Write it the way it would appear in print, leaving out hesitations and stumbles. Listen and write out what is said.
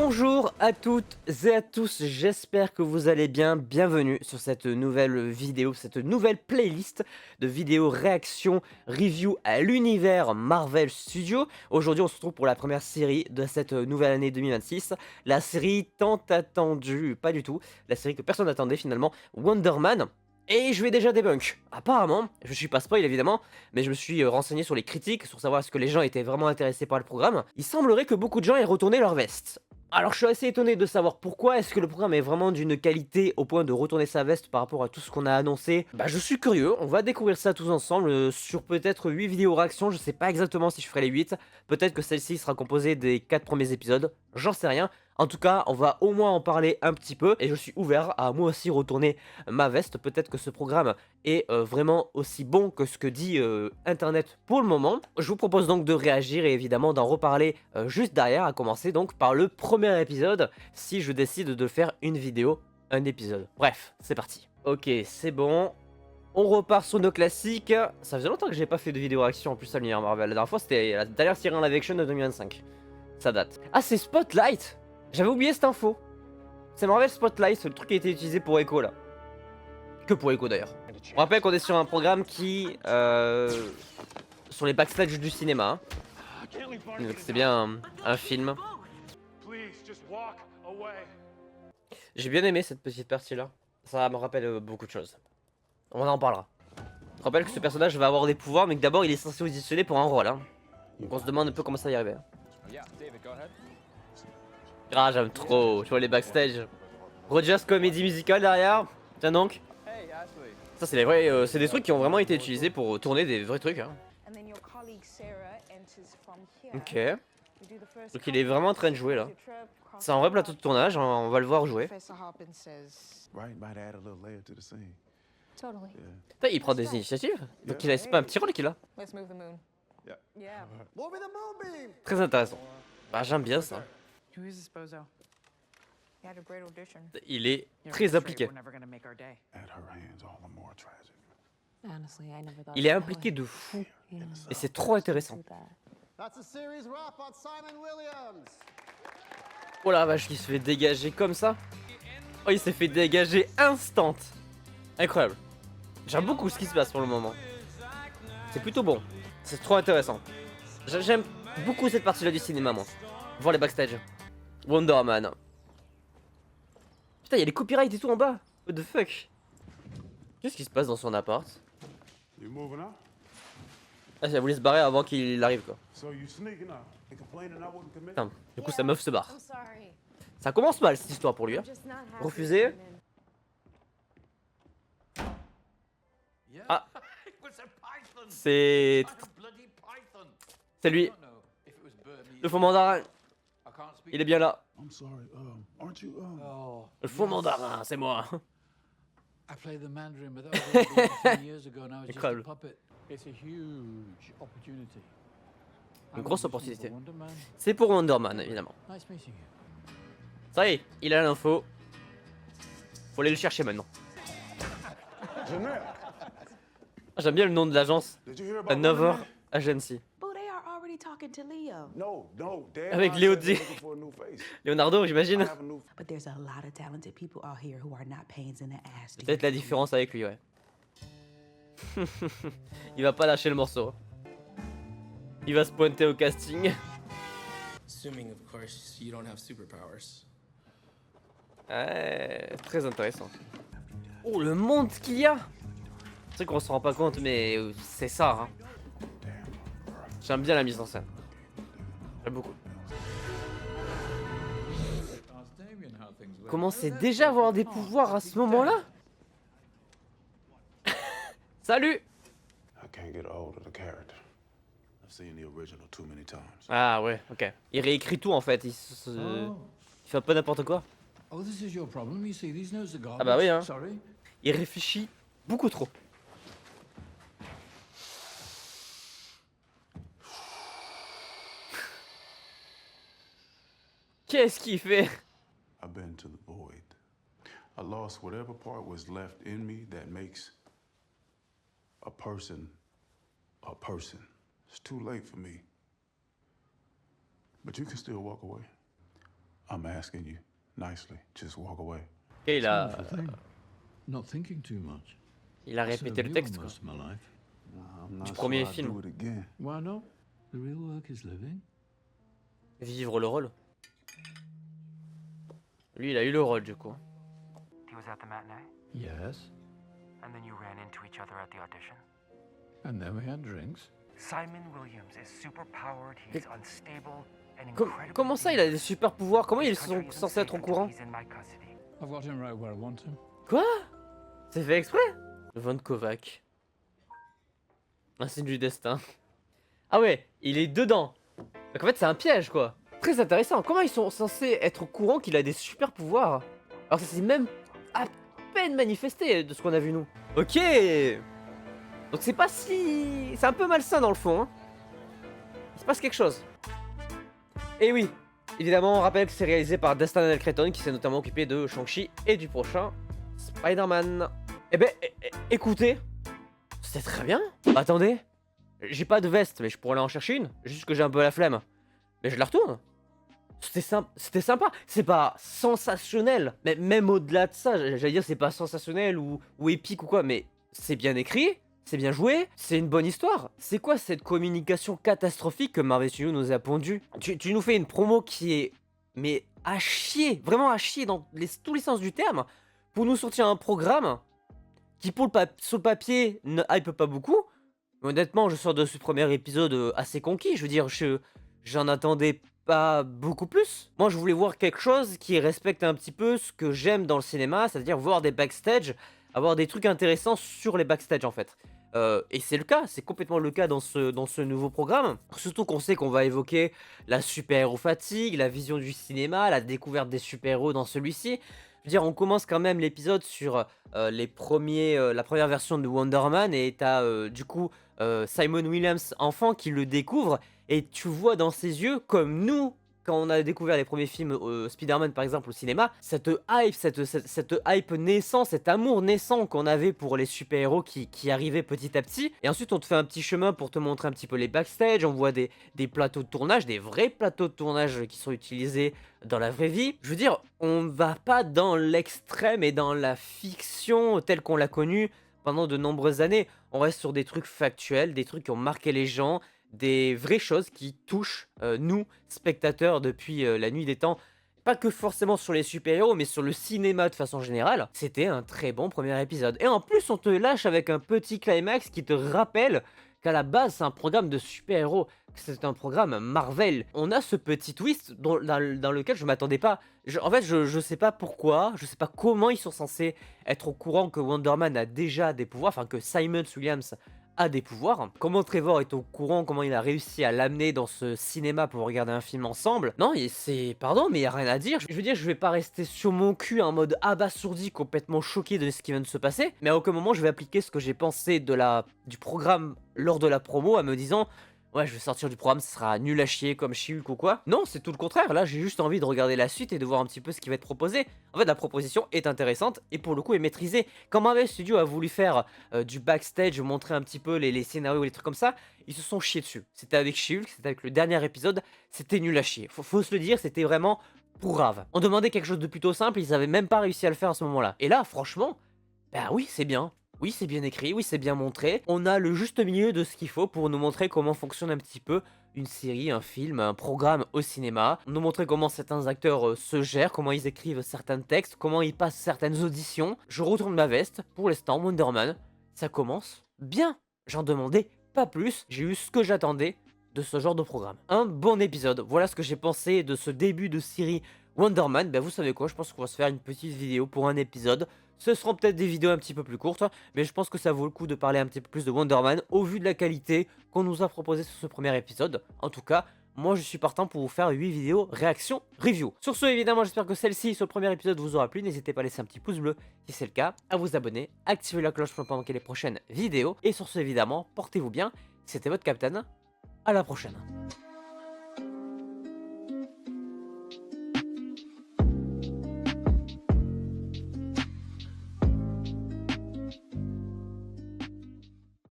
Bonjour à toutes et à tous, j'espère que vous allez bien. Bienvenue sur cette nouvelle vidéo, cette nouvelle playlist de vidéos réaction review à l'univers Marvel Studios. Aujourd'hui on se retrouve pour la première série de cette nouvelle année 2026, la série tant attendue, pas du tout, la série que personne n'attendait finalement, Wonder Man. Et je vais déjà débunk. Apparemment, je suis pas spoil évidemment, mais je me suis renseigné sur les critiques, sur savoir est-ce que les gens étaient vraiment intéressés par le programme. Il semblerait que beaucoup de gens aient retourné leur veste. Alors je suis assez étonné de savoir pourquoi, est-ce que le programme est vraiment d'une qualité au point de retourner sa veste par rapport à tout ce qu'on a annoncé. Bah je suis curieux, on va découvrir ça tous ensemble sur peut-être 8 vidéos réactions, je sais pas exactement si je ferai les 8, peut-être que celle-ci sera composée des 4 premiers épisodes, j'en sais rien. En tout cas, on va au moins en parler un petit peu et je suis ouvert à moi aussi retourner ma veste. Peut-être que ce programme est vraiment aussi bon que ce que dit Internet pour le moment. Je vous propose donc de réagir et évidemment d'en reparler juste derrière, à commencer donc par le premier épisode, si je décide de faire une vidéo, un épisode. Bref, c'est parti. Ok, c'est bon. On repart sur nos classiques. Ça faisait longtemps que j'ai pas fait de vidéo réaction en plus à l'univers Marvel. La dernière fois, c'était la dernière série en live action de 2025. Ça date. Ah, c'est Spotlight! J'avais oublié cette info. C'est Marvel Spotlight, le truc qui a été utilisé pour Echo là. Que pour Echo d'ailleurs. On rappelle qu'on est sur un programme qui... sur les backstage du cinéma. Donc c'est bien un film. J'ai bien aimé cette petite partie là. Ça me rappelle beaucoup de choses. On en parlera. Je rappelle que ce personnage va avoir des pouvoirs, mais que d'abord il est censé auditionner pour un rôle. Hein. Donc on se demande un peu comment ça y arriver. Ah, j'aime trop, tu vois les backstage. Rogers comédie musicale derrière. Tiens donc. Ça c'est les vrais, c'est des trucs qui ont vraiment été utilisés pour tourner des vrais trucs. Hein. Ok. Donc il est vraiment en train de jouer là. C'est un vrai plateau de tournage, hein, on va le voir jouer. Putain, il prend des initiatives. Donc c'est pas un petit rôle qu'il a. Très intéressant. Bah j'aime bien ça. Il est très appliqué. Il est impliqué de fou. Et c'est trop intéressant. Oh la vache, il se fait dégager comme ça. Oh, il s'est fait dégager instant. Incroyable. J'aime beaucoup ce qui se passe pour le moment. C'est plutôt bon. C'est trop intéressant. J'aime beaucoup cette partie-là du cinéma, moi. Voir les backstage. Wonder Man. Putain, il y a les copyrights et tout en bas. What the fuck? Qu'est-ce qui se passe dans son appart? Ah, il a voulu se barrer avant qu'il arrive, quoi. Putain, du coup, sa meuf se barre. Ça commence mal, cette histoire pour lui. Hein. Refusé. Ah. C'est lui. Le faux mandarin. Il est bien là. Le faux mandarin, c'est moi. Incroyable. Une grosse opportunité. C'est pour Wonder Man, évidemment. Ça y est, il a l'info. Faut aller le chercher maintenant. Ah, j'aime bien le nom de l'agence. Another Agency. Avec Leonardo, j'imagine. Peut-être la différence avec lui, ouais. Il va pas lâcher le morceau. Il va se pointer au casting. Ouais, très intéressant. Oh, le monde qu'il y a! C'est vrai qu'on se rend pas compte, mais c'est ça. Hein. J'aime bien la mise en scène. J'aime beaucoup. Comment c'est déjà avoir des pouvoirs à ce moment-là? Salut! Ah ouais, ok. Il réécrit tout en fait, il fait un peu n'importe quoi. Ah bah oui, hein. Il réfléchit beaucoup trop. Qu'est-ce qu'il fait? I've been to the void. I lost whatever part was left in me that makes a person a person. It's too late for me. But you can still walk away. I'm asking you nicely. Just walk away. Ok, Wonderful thing. Not thinking too much. il a Served répété le you texte, quoi. most of my life. I'm not premier sure I'd film. do it again. Why not? The real work is living. Vivre le rôle. Lui, il a eu le rôle, du coup. He was at the matinee, Yes. and then you ran into each other at the audition. And then we had drinks. Simon Williams is superpowered, he's unstable, and Com- incredibly comment ça, il a des super pouvoirs? Comment ils dangerous. The sont country isn't censés safe être au until courant? he's in my custody. I've got him right where I want him. Quoi? C'est fait exprès? Von Kovac. Un signe du destin. Ah ouais, il est dedans. Donc en fait, c'est un piège, quoi. Très intéressant. Comment ils sont censés être au courant qu'il a des super pouvoirs? Alors ça s'est même à peine manifesté de ce qu'on a vu nous. Ok. Donc c'est pas si... C'est un peu malsain dans le fond, hein. Il se passe quelque chose. Et oui, évidemment, on rappelle que c'est réalisé par Destin Daniel Cretton, qui s'est notamment occupé de Shang-Chi et du prochain Spider-Man. Eh ben, écoutez, c'était très bien. Attendez, j'ai pas de veste, mais je pourrais aller en chercher une. Juste que j'ai un peu la flemme. Mais je la retourne. C'était sympa. C'est pas sensationnel. Mais même au-delà de ça, j'allais dire c'est pas sensationnel ou épique ou quoi, mais c'est bien écrit. C'est bien joué, c'est une bonne histoire. C'est quoi cette communication catastrophique que Marvel Studios nous a pondue? Tu nous fais une promo qui est... mais à chier, vraiment à chier dans tous les sens du terme, pour nous sortir un programme qui sur le papier ne hype pas beaucoup. Mais honnêtement, je sors de ce premier épisode assez conquis. Je veux dire, j'en attendais pas beaucoup plus. Moi, je voulais voir quelque chose qui respecte un petit peu ce que j'aime dans le cinéma, c'est-à-dire voir des backstage, avoir des trucs intéressants sur les backstage en fait. Et c'est le cas, c'est complètement le cas dans ce nouveau programme. Surtout qu'on sait qu'on va évoquer la super-héros fatigue, la vision du cinéma, la découverte des super-héros dans celui-ci. Je veux dire, on commence quand même l'épisode sur la première version de Wonder Man, et t'as du coup Simon Williams enfant qui le découvre, et tu vois dans ses yeux, comme nous, quand on a découvert les premiers films Spider-Man par exemple au cinéma, cette hype naissant, cet amour naissant qu'on avait pour les super-héros qui arrivaient petit à petit. Et ensuite on te fait un petit chemin pour te montrer un petit peu les backstage, on voit des plateaux de tournage, des vrais plateaux de tournage qui sont utilisés dans la vraie vie. Je veux dire, on va pas dans l'extrême et dans la fiction telle qu'on l'a connue pendant de nombreuses années. On reste sur des trucs factuels, des trucs qui ont marqué les gens, des vraies choses qui touchent nous, spectateurs, depuis la nuit des temps. Pas que forcément sur les super-héros, mais sur le cinéma de façon générale. C'était un très bon premier épisode. Et en plus, on te lâche avec un petit climax qui te rappelle qu'à la base, c'est un programme de super-héros. C'est un programme Marvel. On a ce petit twist dans lequel je m'attendais pas. En fait, je sais pas pourquoi, je sais pas comment ils sont censés être au courant que Wonder Man a déjà des pouvoirs, enfin que Simon Williams a des pouvoirs. Comment Trevor est au courant, comment il a réussi à l'amener dans ce cinéma pour regarder un film ensemble. Non, c'est... Pardon, mais il y a rien à dire. Je veux dire, je vais pas rester sur mon cul en mode abasourdi, complètement choqué de ce qui vient de se passer. Mais à aucun moment, je vais appliquer ce que j'ai pensé du programme lors de la promo, en me disant... Ouais, je vais sortir du programme, ça sera nul à chier comme She-Hulk ou quoi. Non, c'est tout le contraire. Là, j'ai juste envie de regarder la suite et de voir un petit peu ce qui va être proposé. En fait, la proposition est intéressante et pour le coup est maîtrisée. Quand Marvel Studios a voulu faire du backstage, montrer un petit peu les scénarios et les trucs comme ça, ils se sont chiés dessus. C'était avec She-Hulk, c'était avec le dernier épisode, c'était nul à chier. Faut se le dire, c'était vraiment pourrave. On demandait quelque chose de plutôt simple, ils avaient même pas réussi à le faire à ce moment-là. Et là, franchement, bah oui, c'est bien. Oui, c'est bien écrit, oui, c'est bien montré. On a le juste milieu de ce qu'il faut pour nous montrer comment fonctionne un petit peu une série, un film, un programme au cinéma. Nous montrer comment certains acteurs se gèrent, comment ils écrivent certains textes, comment ils passent certaines auditions. Je retourne ma veste. Pour l'instant, Wonder Man, ça commence bien. J'en demandais pas plus. J'ai eu ce que j'attendais de ce genre de programme. Un bon épisode. Voilà ce que j'ai pensé de ce début de série Wonder Man. Ben vous savez quoi, je pense qu'on va se faire une petite vidéo pour un épisode. Ce seront peut-être des vidéos un petit peu plus courtes, mais je pense que ça vaut le coup de parler un petit peu plus de Wonder Man au vu de la qualité qu'on nous a proposé sur ce premier épisode. En tout cas, moi je suis partant pour vous faire 8 vidéos réaction review. Sur ce, évidemment, j'espère que celle-ci, ce premier épisode, vous aura plu. N'hésitez pas à laisser un petit pouce bleu si c'est le cas, à vous abonner, activer la cloche pour ne pas manquer les prochaines vidéos. Et sur ce, évidemment, portez-vous bien. C'était votre Captain. À la prochaine.